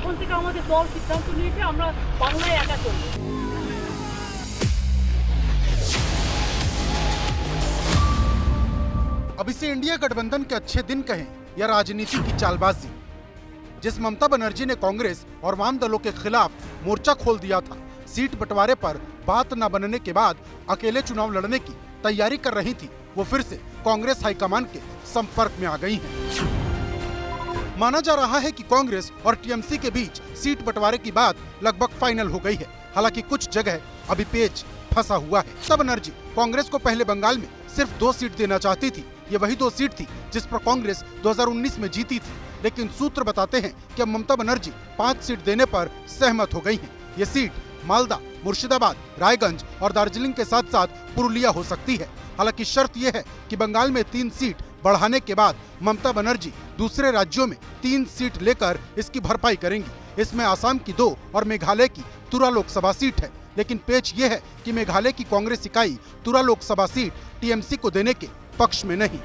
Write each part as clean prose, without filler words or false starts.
তখন থেকে আমাদের দল সিদ্ধান্ত নিয়েছে আমরা বাংলায় একা চলবো। अब इसे इंडिया गठबंधन के अच्छे दिन कहें या राजनीति की चालबाजी, जिस ममता बनर्जी ने कांग्रेस और वाम दलों के खिलाफ मोर्चा खोल दिया था, सीट बंटवारे पर बात न बनने के बाद अकेले चुनाव लड़ने की तैयारी कर रही थी, वो फिर से कांग्रेस हाईकमान के संपर्क में आ गई हैं। माना जा रहा है कि कांग्रेस और टीएमसी के बीच सीट बंटवारे की बात लगभग फाइनल हो गई है। हालांकि कुछ जगह अभी पेच फंसा हुआ है। ममता बनर्जी कांग्रेस को पहले बंगाल में सिर्फ 2 सीट देना चाहती थी। ये वही 2 सीट थी जिस पर कांग्रेस 2019 में जीती थी, लेकिन सूत्र बताते हैं कि अब ममता बनर्जी 5 सीट देने पर सहमत हो गई हैं। ये सीट मालदा, मुर्शिदाबाद, रायगंज और दार्जिलिंग के साथ साथ पुरुलिया हो सकती है। हालांकि शर्त यह है कि बंगाल में 3 सीट बढ़ाने के बाद ममता बनर्जी दूसरे राज्यों में 3 सीट लेकर इसकी भरपाई करेंगी। इसमें आसाम की 2 और मेघालय की तुरा लोकसभा सीट है। लेकिन पेच ये है कि मेघालय की कांग्रेस इकाई तुरा लोकसभा सीट टीएमसी को देने के पक्ष में नहीं।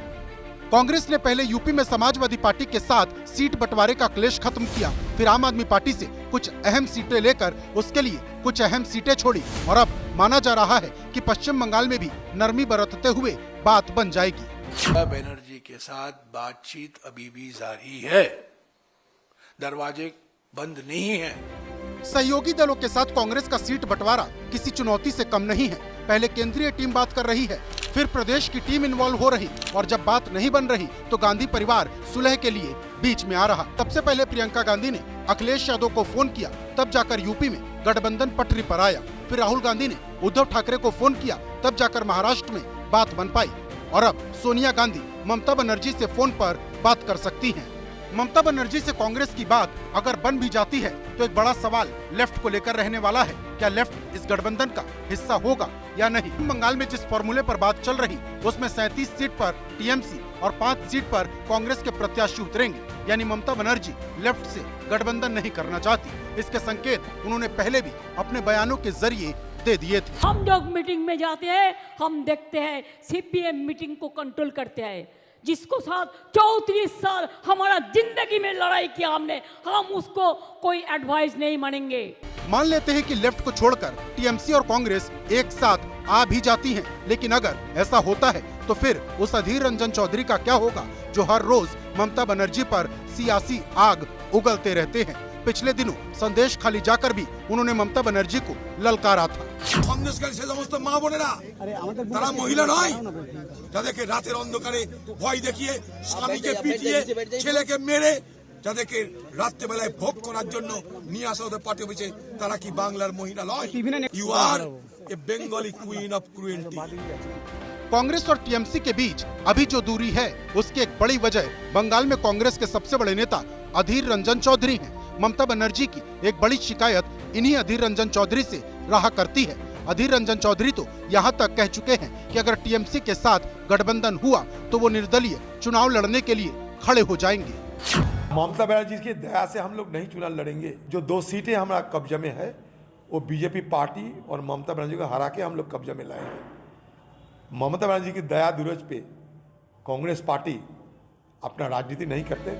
कांग्रेस ने पहले यूपी में समाजवादी पार्टी के साथ सीट बंटवारे का क्लेश खत्म किया, फिर आम आदमी पार्टी से कुछ अहम सीटें लेकर उसके लिए कुछ अहम सीटें छोड़ी और अब माना जा रहा है कि पश्चिम बंगाल में भी नरमी बरतते हुए बात बन जाएगी। बनर्जी के साथ बातचीत अभी भी जारी है, दरवाजे बंद नहीं है। सहयोगी दलों के साथ कांग्रेस का सीट बंटवारा किसी चुनौती से कम नहीं है। पहले केंद्रीय टीम बात कर रही है, फिर प्रदेश की टीम इन्वॉल्व हो रही और जब बात नहीं बन रही तो गांधी परिवार सुलह के लिए बीच में आ रहा। सबसे पहले प्रियंका गांधी ने अखिलेश यादव को फोन किया, तब जाकर यूपी में गठबंधन पटरी पर आया। फिर राहुल गांधी ने उद्धव ठाकरे को फोन किया, तब जाकर महाराष्ट्र में बात बन पाई। और अब सोनिया गांधी ममता बनर्जी से फोन पर बात कर सकती हैं। ममता बनर्जी से कांग्रेस की बात अगर बन भी जाती है तो एक बड़ा सवाल लेफ्ट को लेकर रहने वाला है। क्या लेफ्ट इस गठबंधन का हिस्सा होगा या नहीं? बंगाल में जिस फॉर्मूले पर बात चल रही उसमें 37 सीट पर टीएमसी और 5 सीट पर कांग्रेस के प्रत्याशी उतरेंगे। यानी ममता बनर्जी लेफ्ट से गठबंधन नहीं करना चाहती। इसके संकेत उन्होंने पहले भी अपने बयानों के जरिए दे दिए थे। हम लोग मीटिंग में जाते हैं, हम देखते हैं सीपीएम मीटिंग को कंट्रोल करते हैं। जिसको साथ 34 साल हमारा जिंदगी में लड़ाई किया हमने, हम उसको कोई एडवाइस नहीं मानेंगे। मान लेते हैं कि लेफ्ट को छोड़कर टीएमसी और कांग्रेस एक साथ आ भी जाती हैं, लेकिन अगर ऐसा होता है तो फिर उस अधीर रंजन चौधरी का क्या होगा जो हर रोज ममता बनर्जी पर सियासी आग उगलते रहते हैं। पिछले दिनों संदेश खाली जाकर भी उन्होंने ममता बनर्जी को ललकारा था। সন্দেশকারী সে সমস্ত মা বোনেরা তারা মহিলা নয় যাদেরকে রাতের অন্ধকারে ভয় দেখিয়ে স্বামীকে পিটিয়ে ছেলেকে মেরে যাদেরকে রাত্রেবেলায় ভোগ করার জন্য নিয়ে আসা হতো পার্টি অফিসে, তারা কি বাংলার মহিলা নয়? You are a Bengali queen of cruelty. Congress और टीएमसी के बीच अभी जो दूरी है उसकी एक बड़ी वजह बंगाल में कांग्रेस के सबसे बड़े नेता अधीर रंजन चौधरी हैं। ममता बनर्जी की एक बड़ी शिकायत इन्हीं अधीर रंजन चौधरी से रहा करती है। अधीर रंजन चौधरी तो यहाँ तक कह चुके हैं कि अगर टीएमसी के साथ गठबंधन हुआ तो वो निर्दलीय चुनाव लड़ने के लिए खड़े हो जाएंगे। ममता बनर्जी की दया से हम लोग नहीं चुनाव लड़ेंगे। जो 2 सीटें हमारा कब्जे में है वो बीजेपी पार्टी और ममता बनर्जी को हरा के हम लोग कब्जे में लाए हैं। ममता बनर्जी की दया दुरज पे कांग्रेस पार्टी अपना राजनीति नहीं करते।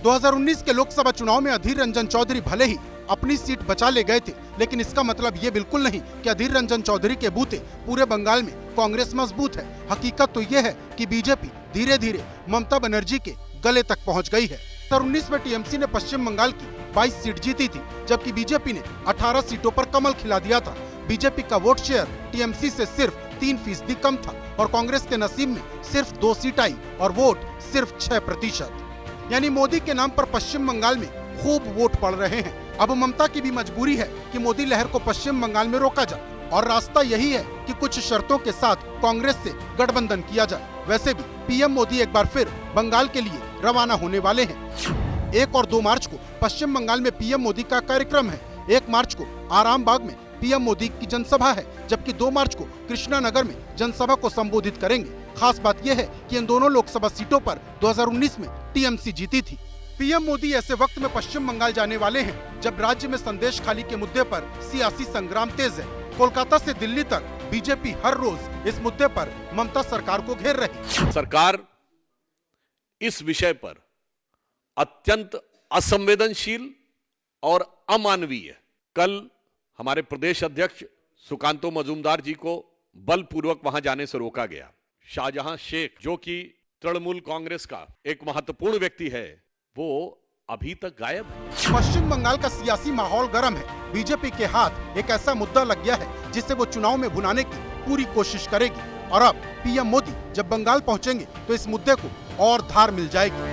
2019 के लोकसभा चुनाव में अधीर रंजन चौधरी भले ही अपनी सीट बचा ले गए थे, लेकिन इसका मतलब ये बिल्कुल नहीं कि अधीर रंजन चौधरी के बूते पूरे बंगाल में कांग्रेस मजबूत है। हकीकत तो ये है कि बीजेपी धीरे धीरे ममता बनर्जी के गले तक पहुंच गई है। 2019 में टीएमसी ने पश्चिम बंगाल की 22 सीट जीती थी, जबकि बीजेपी ने 18 सीटों पर कमल खिला दिया था। बीजेपी का वोट शेयर टीएमसी से सिर्फ 3% कम था और कांग्रेस के नसीब में सिर्फ 2 सीट आई और वोट सिर्फ 6%। यानी मोदी के नाम पर पश्चिम बंगाल में खूब वोट पड़ रहे हैं। अब ममता की भी मजबूरी है कि मोदी लहर को पश्चिम बंगाल में रोका जाए और रास्ता यही है कि कुछ शर्तों के साथ कांग्रेस से गठबंधन किया जाए। वैसे भी पीएम मोदी एक बार फिर बंगाल के लिए रवाना होने वाले हैं। 1 और 2 मार्च को पश्चिम बंगाल में पीएम मोदी का कार्यक्रम है। 1 मार्च को आराम बाग में पीएम मोदी की जनसभा है, जबकि 2 मार्च को कृष्णा नगर में जनसभा को संबोधित करेंगे। खास बात यह है कि इन दोनों लोकसभा सीटों पर 2019 में टीएमसी जीती थी। पीएम मोदी ऐसे वक्त में पश्चिम बंगाल जाने वाले हैं जब राज्य में संदेश खाली के मुद्दे पर सियासी संग्राम तेज है। कोलकाता से दिल्ली तक बीजेपी हर रोज इस मुद्दे पर ममता सरकार को घेर रही। सरकार इस विषय पर अत्यंत असंवेदनशील और अमानवीय। कल हमारे प्रदेश अध्यक्ष सुकांतो मजूमदार जी को बलपूर्वक वहां जाने से रोका गया। शाहजहां शेख, जो कि तृणमूल कांग्रेस का एक महत्वपूर्ण व्यक्ति है, वो अभी तक गायब है। पश्चिम बंगाल का सियासी माहौल गर्म है। बीजेपी के हाथ एक ऐसा मुद्दा लग गया है जिसे वो चुनाव में भुनाने की पूरी कोशिश करेगी। और अब पीएम मोदी जब बंगाल पहुंचेंगे तो इस मुद्दे को और धार मिल जाएगी।